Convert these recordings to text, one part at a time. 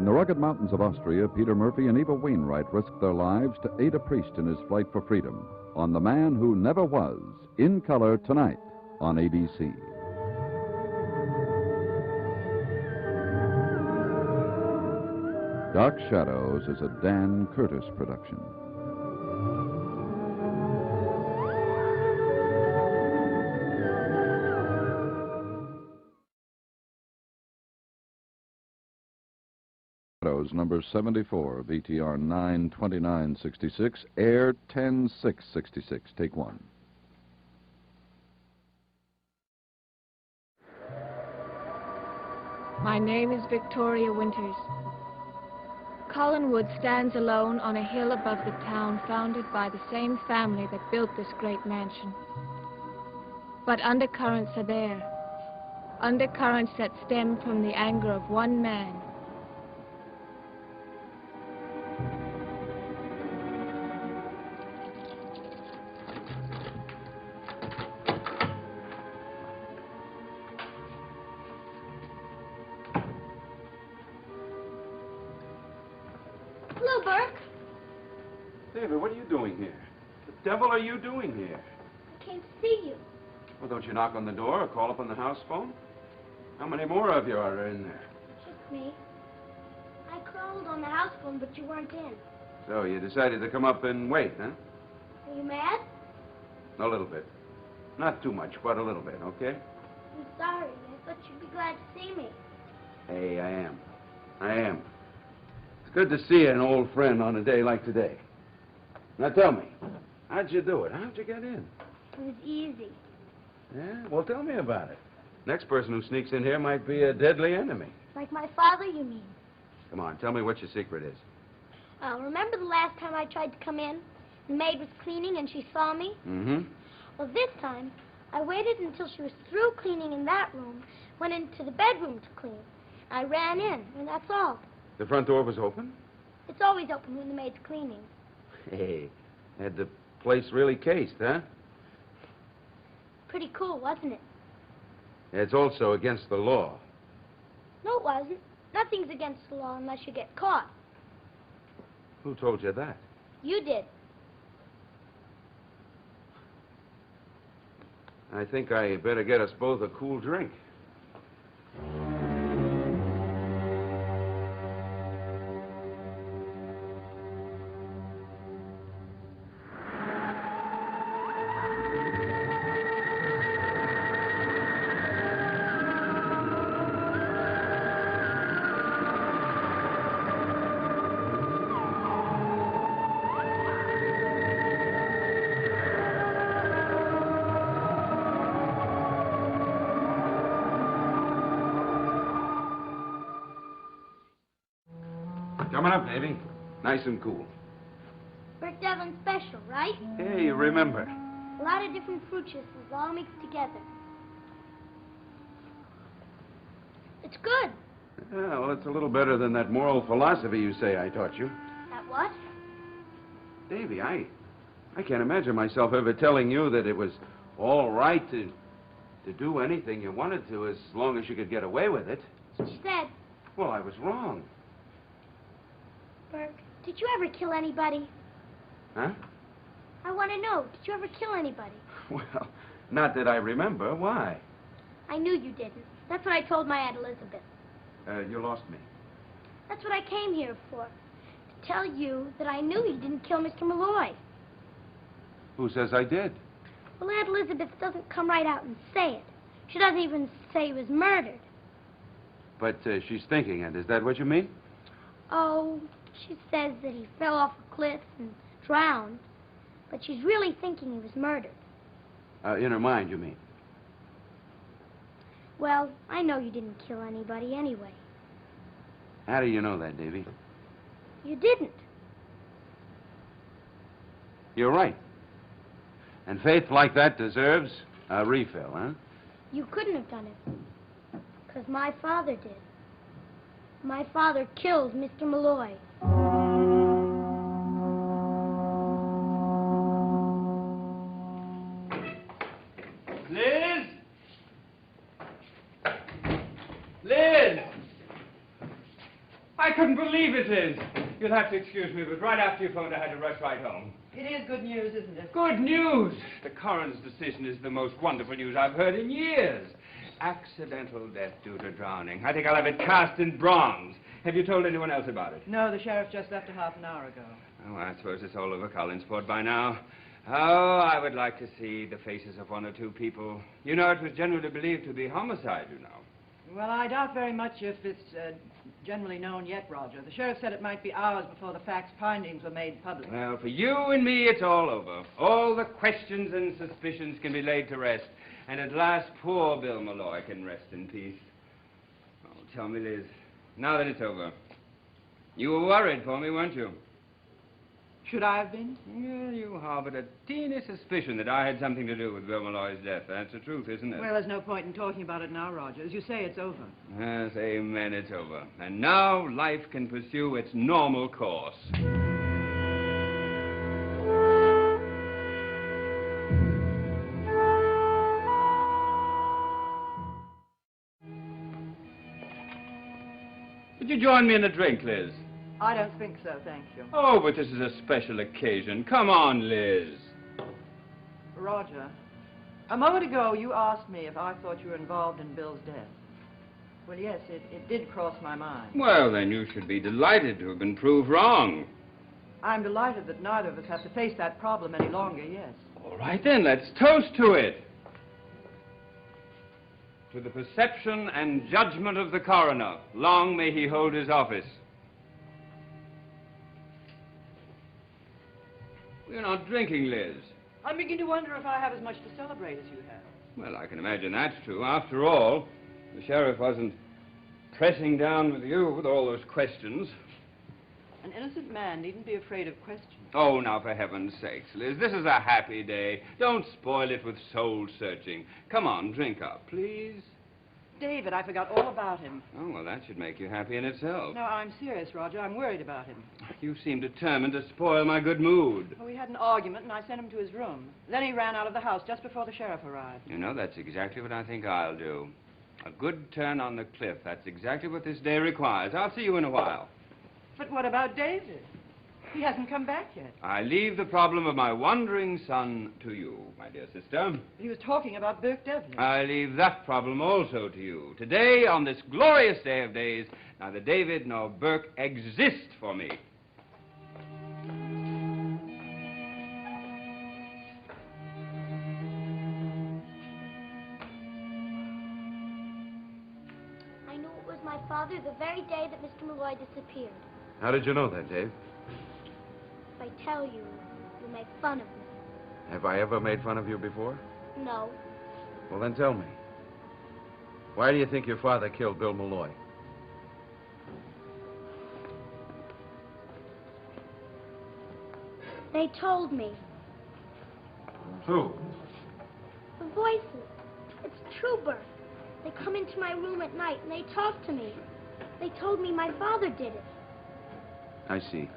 the rugged mountains of Austria, Peter Murphy and Eva Wainwright risked their lives to aid a priest in his flight for freedom on The Man Who Never Was, in color tonight on ABC. Dark Shadows is a Dan Curtis production. Number 74, VTR 92966, Air 10666. Take one. My name is Victoria Winters. Collinwood stands alone on a hill above the town founded by the same family that built this great mansion. But undercurrents are there. Undercurrents that stem from the anger of one man. Hello, Burke. David, what are you doing here? The devil are you doing here? I came to see you. Well, don't you knock on the door or call up on the house phone? How many more of you are in there? Just me. I called on the house phone, but you weren't in. So you decided to come up and wait, huh? Are you mad? A little bit. Not too much, but a little bit, okay? I'm sorry. I thought you'd be glad to see me. Hey, I am. I am. It's good to see an old friend on a day like today. Now tell me, how'd you do it? How'd you get in? It was easy. Yeah? Well, tell me about it. Next person who sneaks in here might be a deadly enemy. Like my father, you mean? Come on, tell me what your secret is. Remember the last time I tried to come in? The maid was cleaning and she saw me? Mm-hmm. Well, this time, I waited until she was through cleaning in that room, went into the bedroom to clean. I ran in, and that's all. The front door was open? It's always open when the maid's cleaning. Hey, had the place really cased, huh? Pretty cool, wasn't it? It's also against the law. No, it wasn't. Nothing's against the law unless you get caught. Who told you that? You did. I think I better get us both a cool drink. Coming up, Davy. Nice and cool. Burke Devlin special, right? Hey, remember. A lot of different fruit juices all mixed together. It's good. Yeah, well, it's a little better than that moral philosophy you say I taught you. That what? Davy, I can't imagine myself ever telling you that it was all right to do anything you wanted to as long as you could get away with it. That's what you said. Well, I was wrong. Burke, did you ever kill anybody? Huh? I want to know, did you ever kill anybody? Well, not that I remember. Why? I knew you didn't. That's what I told my Aunt Elizabeth. You lost me. That's what I came here for. To tell you that I knew you didn't kill Mr. Malloy. Who says I did? Well, Aunt Elizabeth doesn't come right out and say it. She doesn't even say he was murdered. But she's thinking it. Is that what you mean? Oh, she says that he fell off a cliff and drowned. But she's really thinking he was murdered. In her mind, you mean? Well, I know you didn't kill anybody anyway. How do you know that, Davy? You didn't. You're right. And faith like that deserves a refill, huh? You couldn't have done it. Because my father did. My father killed Mr. Malloy. Liz! Liz! I couldn't believe it, Liz. You'll have to excuse me, but right after you phoned, I had to rush right home. It is good news, isn't it? Good news! The coroner's decision is the most wonderful news I've heard in years. Accidental death due to drowning. I think I'll have it cast in bronze. Have you told anyone else about it? No, the sheriff just left a half an hour ago. Oh, I suppose it's all over Collinsport by now. Oh, I would like to see the faces of one or two people. You know, it was generally believed to be homicide, you know. Well, I doubt very much if it's generally known yet, Roger. The sheriff said it might be hours before the facts findings were made public. Well, for you and me, it's all over. All the questions and suspicions can be laid to rest. And at last, poor Bill Malloy can rest in peace. Oh, tell me, Liz, now that it's over, you were worried for me, weren't you? Should I have been? Yeah, you harbored a teeny suspicion that I had something to do with Bill Malloy's death. That's the truth, isn't it? Well, there's no point in talking about it now, Roger. As you say, it's over. Yes, amen, it's over. And now life can pursue its normal course. Would you join me in a drink, Liz? I don't think so, thank you. Oh, but this is a special occasion. Come on, Liz. Roger, a moment ago you asked me if I thought you were involved in Bill's death. Well, yes, it did cross my mind. Well, then you should be delighted to have been proved wrong. I'm delighted that neither of us have to face that problem any longer, yes. All right, then, let's toast to it. To the perception and judgment of the coroner. Long may he hold his office. You're not drinking, Liz. I'm beginning to wonder if I have as much to celebrate as you have. Well, I can imagine that's true. After all, the sheriff wasn't pressing down with you with all those questions. An innocent man needn't be afraid of questions. Oh, now, for heaven's sakes, Liz, this is a happy day. Don't spoil it with soul-searching. Come on, drink up, please. David, I forgot all about him. Oh, well, that should make you happy in itself. No, I'm serious, Roger. I'm worried about him. You seem determined to spoil my good mood. Well, we had an argument, and I sent him to his room. Then he ran out of the house just before the sheriff arrived. You know, that's exactly what I think I'll do. A good turn on the cliff. That's exactly what this day requires. I'll see you in a while. But what about David? He hasn't come back yet. I leave the problem of my wandering son to you, my dear sister. He was talking about Burke Devlin. I leave that problem also to you. Today, on this glorious day of days, neither David nor Burke exist for me. I knew it was my father the very day that Mr. Malloy disappeared. How did you know that, Dave? If I tell you, you'll make fun of me. Have I ever made fun of you before? No. Well, then tell me. Why do you think your father killed Bill Malloy? They told me. Who? The voices. It's true, Bert. They come into my room at night and they talk to me. They told me my father did it. I see.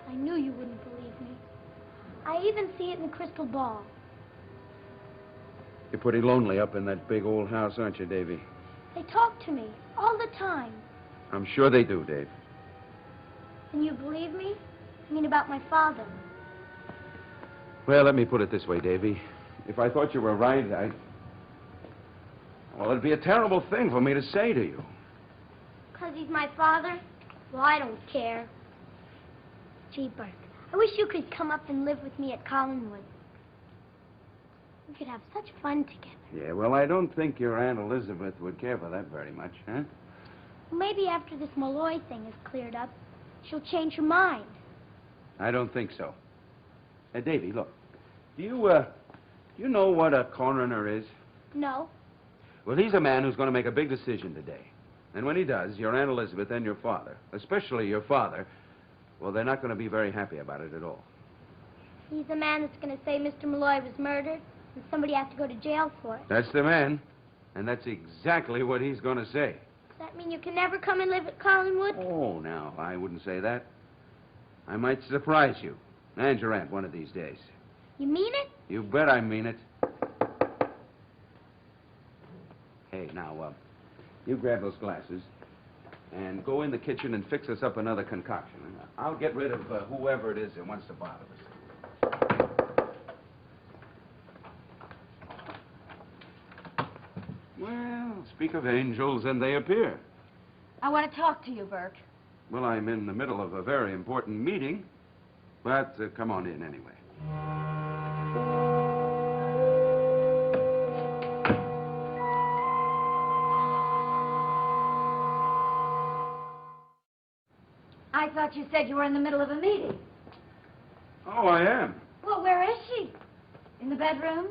I knew you wouldn't believe me. I even see it in the crystal ball. You're pretty lonely up in that big old house, aren't you, Davy? They talk to me all the time. I'm sure they do, Dave. And you believe me? I mean about my father. Well, let me put it this way, Davy. If I thought you were right, well, it'd be a terrible thing for me to say to you. 'Cause he's my father? Well, I don't care. Gee, Burke, I wish you could come up and live with me at Collinwood. We could have such fun together. Yeah, well, I don't think your Aunt Elizabeth would care for that very much, huh? Maybe after this Malloy thing is cleared up, she'll change her mind. I don't think so. Davy, look. Do you know what a coroner is? No. Well, he's a man who's going to make a big decision today. And when he does, your Aunt Elizabeth and your father, especially your father, well, they're not going to be very happy about it at all. He's the man that's going to say Mr. Malloy was murdered and somebody has to go to jail for it. That's the man. And that's exactly what he's going to say. Does that mean you can never come and live at Collinwood? Oh, now, I wouldn't say that. I might surprise you and your aunt one of these days. You mean it? You bet I mean it. Hey, now, you grab those glasses. and go in the kitchen and fix us up another concoction. I'll get rid of whoever it is that wants to bother us. Well, speak of angels, and they appear. I want to talk to you, Burke. Well, I'm in the middle of a very important meeting, but come on in anyway. I thought you said you were in the middle of a meeting. Oh, I am. Well, where is she? In the bedroom?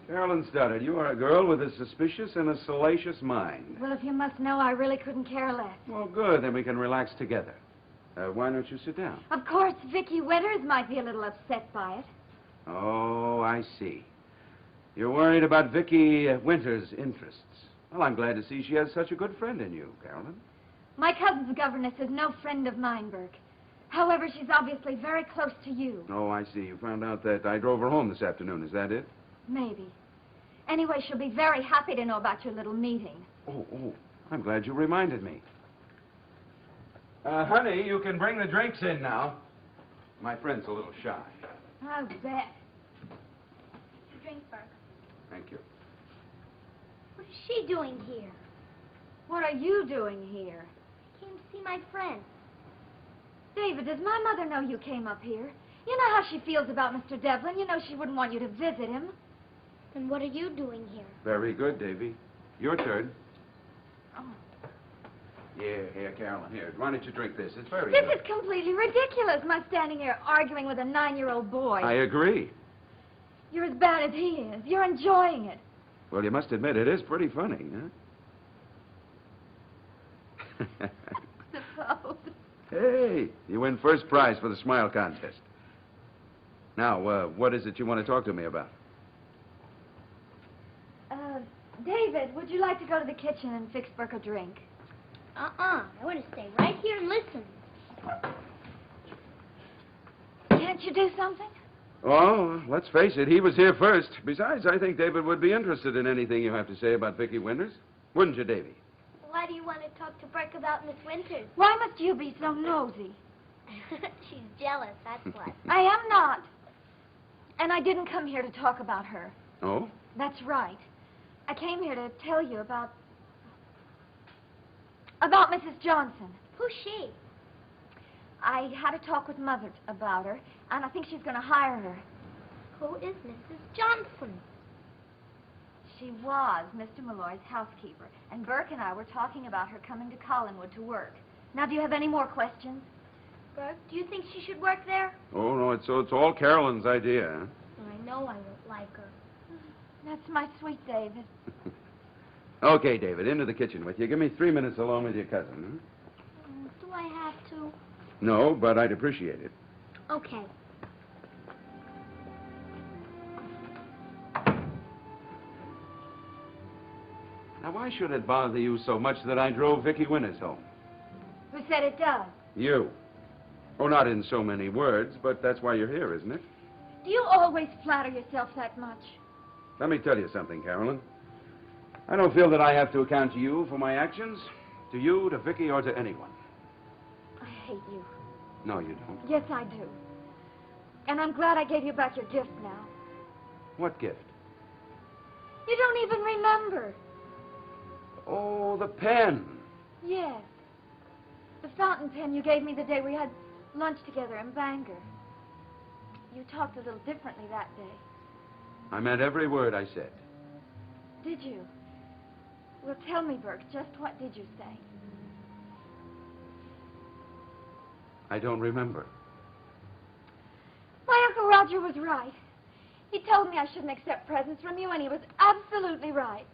Carolyn Stoddard, you are a girl with a suspicious and a salacious mind. Well, if you must know, I really couldn't care less. Well, good. Then we can relax together. Why don't you sit down? Of course, Vicky Winters might be a little upset by it. Oh, I see. You're worried about Vicky Winters' interests. Well, I'm glad to see she has such a good friend in you, Carolyn. My cousin's governess is no friend of mine, Burke. However, she's obviously very close to you. Oh, I see. You found out that I drove her home this afternoon. Is that it? Maybe. Anyway, she'll be very happy to know about your little meeting. Oh, I'm glad you reminded me. Honey, you can bring the drinks in now. My friend's a little shy. I'll bet. Drink, Burke. Thank you. What is she doing here? What are you doing here? Came to see my friend. David, does my mother know you came up here? You know how she feels about Mr. Devlin. You know she wouldn't want you to visit him. Then what are you doing here? Very good, Davy. Your turn. Oh. Here, Carolyn. Here, why don't you drink this? It's very This good. is completely ridiculous, my standing here arguing with a 9-year-old boy. I agree. You're as bad as he is. You're enjoying it. Well, you must admit it is pretty funny, huh? Suppose. Hey, you win first prize for the smile contest. Now, what is it you want to talk to me about? David, would you like to go to the kitchen and fix Burke a drink? I want to stay right here and listen. Can't you do something? Oh, let's face it, he was here first. Besides, I think David would be interested in anything you have to say about Vicky Winters. Wouldn't you, Davy? Why do you want to talk to Burke about Miss Winters? Why must you be so nosy? She's jealous, that's what. I am not. And I didn't come here to talk about her. Oh? That's right. I came here to tell you about Mrs. Johnson. Who's she? I had a talk with Mother about her, and I think she's going to hire her. Who is Mrs. Johnson? She was Mr. Malloy's housekeeper, and Burke and I were talking about her coming to Collinwood to work. Now, do you have any more questions? Burke, do you think she should work there? Oh, no, it's all Carolyn's idea, huh? I know I won't like her. That's my sweet David. Okay, David, into the kitchen with you. Give me 3 minutes alone with your cousin, huh? Do I have to? No, but I'd appreciate it. Okay. Now, why should it bother you so much that I drove Vicky Winters home? Who said it does? You. Oh, not in so many words, but that's why you're here, isn't it? Do you always flatter yourself that much? Let me tell you something, Carolyn. I don't feel that I have to account to you for my actions. To you, to Vicky, or to anyone. I hate you. No, you don't. Yes, I do. And I'm glad I gave you back your gift now. What gift? You don't even remember. Oh, the pen. Yes. The fountain pen you gave me the day we had lunch together in Bangor. You talked a little differently that day. I meant every word I said. Did you? Well, tell me, Burke, just what did you say? I don't remember. My Uncle Roger was right. He told me I shouldn't accept presents from you, and he was absolutely right.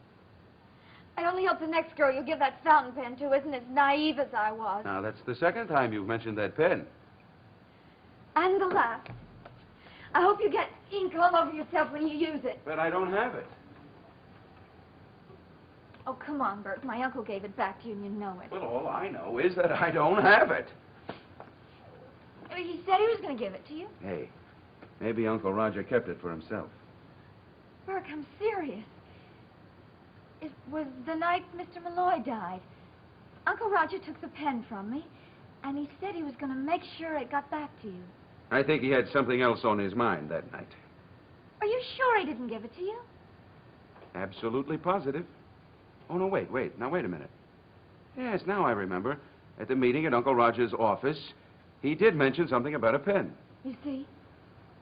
I only hope the next girl you give that fountain pen to isn't as naive as I was. Now, that's the second time you've mentioned that pen. And the last. I hope you get ink all over yourself when you use it. But I don't have it. Oh, come on, Burke. My uncle gave it back to you, and you know it. Well, all I know is that I don't have it. He said he was going to give it to you. Hey, maybe Uncle Roger kept it for himself. Burke, I'm serious. It was the night Mr. Malloy died. Uncle Roger took the pen from me, and he said he was going to make sure it got back to you. I think he had something else on his mind that night. Are you sure he didn't give it to you? Absolutely positive. Oh, no, wait. Now, wait a minute. Yes, now I remember. At the meeting at Uncle Roger's office, he did mention something about a pen. You see?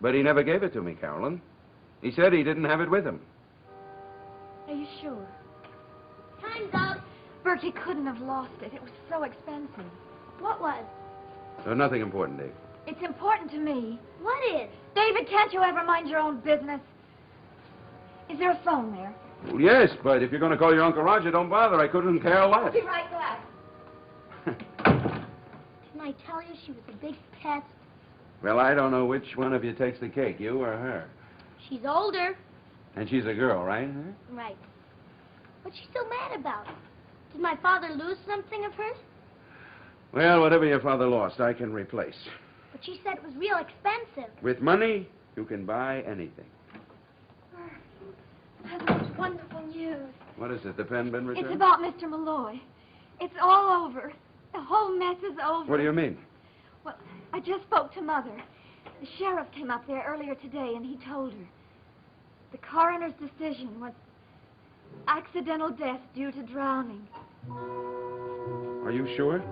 But he never gave it to me, Carolyn. He said he didn't have it with him. Are you sure? Time's up. Burke, he couldn't have lost it. It was so expensive. What was? Nothing important, Dave. It's important to me. What is? David, can't you ever mind your own business? Is there a phone there? Well, yes, but if you're going to call your Uncle Roger, don't bother. I couldn't care less. I'll be right back. Didn't I tell you she was a big pest? Well, I don't know which one of you takes the cake, you or her. She's older. And she's a girl, right? Right. What's she so mad about? Did my father lose something of hers? Well, whatever your father lost, I can replace. But she said it was real expensive. With money, you can buy anything. That's the most wonderful news. What is it? The pen been returned? It's about Mr. Malloy. It's all over. The whole mess is over. What do you mean? Well, I just spoke to Mother. The sheriff came up there earlier today, and he told her. The coroner's decision was accidental death due to drowning. Are you sure?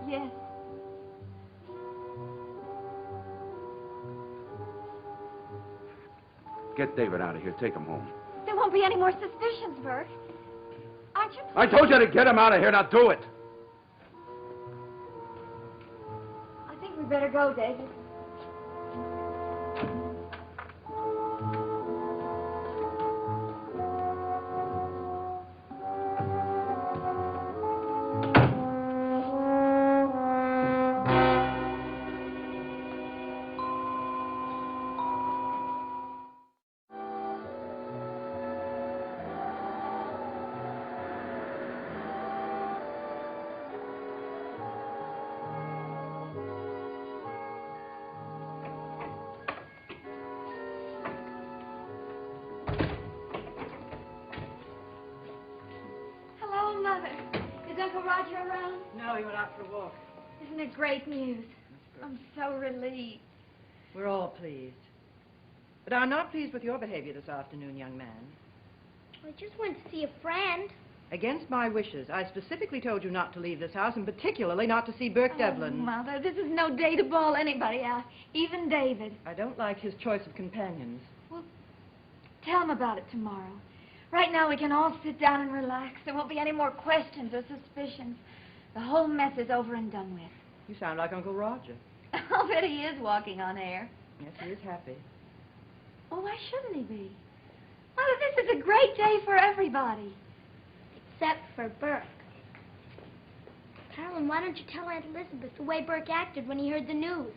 Yes. Get David out of here. Take him home. There won't be any more suspicions, Burke. Aren't you? I told you to get him out of here. Now do it. I think we better go, David. Hello, Mother. Is Uncle Roger around? No, he went out for a walk. Isn't it great news? I'm so relieved. We're all pleased. But I'm not pleased with your behavior this afternoon, young man. I just went to see a friend. Against my wishes, I specifically told you not to leave this house, and particularly not to see Burke Devlin. Mother, this is no day to bawl anybody out, even David. I don't like his choice of companions. Well, tell him about it tomorrow. Right now, we can all sit down and relax. There won't be any more questions or suspicions. The whole mess is over and done with. You sound like Uncle Roger. I'll bet he is walking on air. Yes, he is happy. Oh, why shouldn't he be? Mother, this is a great day for everybody. Except for Burke. Carolyn, why don't you tell Aunt Elizabeth the way Burke acted when he heard the news?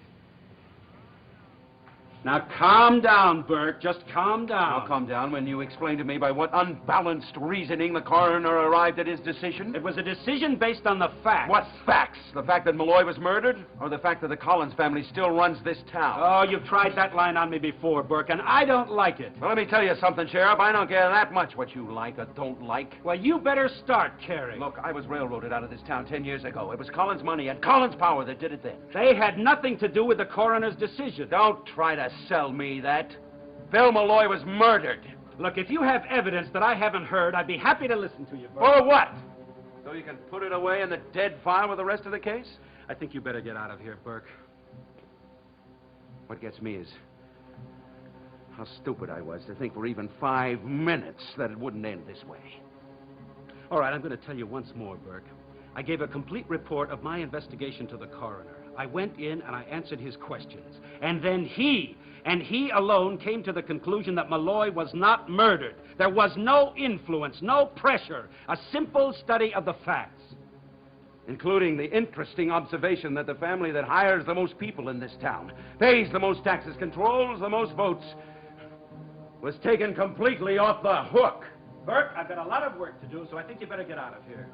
Now, calm down, Burke. Just calm down. I'll calm down when you explain to me by what unbalanced reasoning the coroner arrived at his decision. It was a decision based on the facts. What facts? The fact that Malloy was murdered? Or the fact that the Collins family still runs this town? Oh, you've tried that line on me before, Burke, and I don't like it. Well, let me tell you something, Sheriff. I don't care that much what you like or don't like. Well, you better start caring. Look, I was railroaded out of this town 10 years ago. It was Collins' money and Collins' power that did it then. They had nothing to do with the coroner's decision. Don't try to sell me that. Bill Malloy was murdered. Look, if you have evidence that I haven't heard, I'd be happy to listen to you, Burke. For what? So you can put it away in the dead file with the rest of the case? I think you better get out of here, Burke. What gets me is how stupid I was to think for even 5 minutes that it wouldn't end this way. All right, I'm going to tell you once more, Burke. I gave a complete report of my investigation to the coroner. I went in and I answered his questions. And then he alone came to the conclusion that Malloy was not murdered. There was no influence, no pressure, a simple study of the facts. Including the interesting observation that the family that hires the most people in this town, pays the most taxes, controls the most votes, was taken completely off the hook. Burke, I've got a lot of work to do, so I think you better get out of here.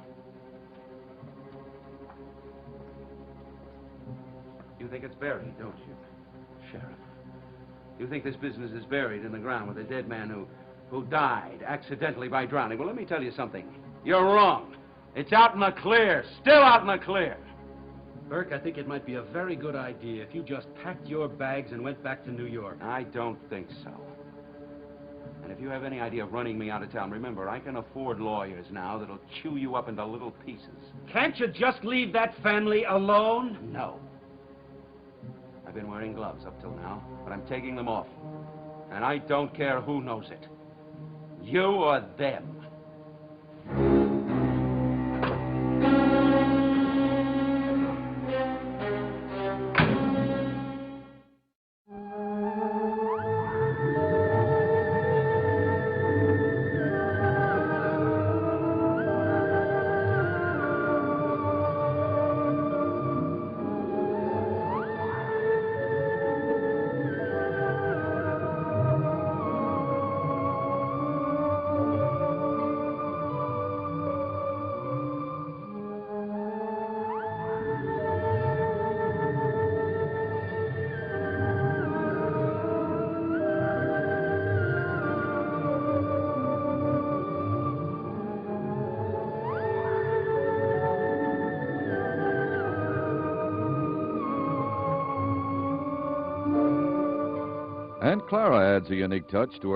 You think it's buried, don't you, Sheriff? You think this business is buried in the ground with a dead man who died accidentally by drowning? Well, let me tell you something. You're wrong. It's out in the clear. Still out in the clear. Burke, I think it might be a very good idea if you just packed your bags and went back to New York. I don't think so. And if you have any idea of running me out of town, remember, I can afford lawyers now that'll chew you up into little pieces. Can't you just leave that family alone? No. I've been wearing gloves up till now, but I'm taking them off. And I don't care who knows it. You or them. And Clara adds a unique touch to her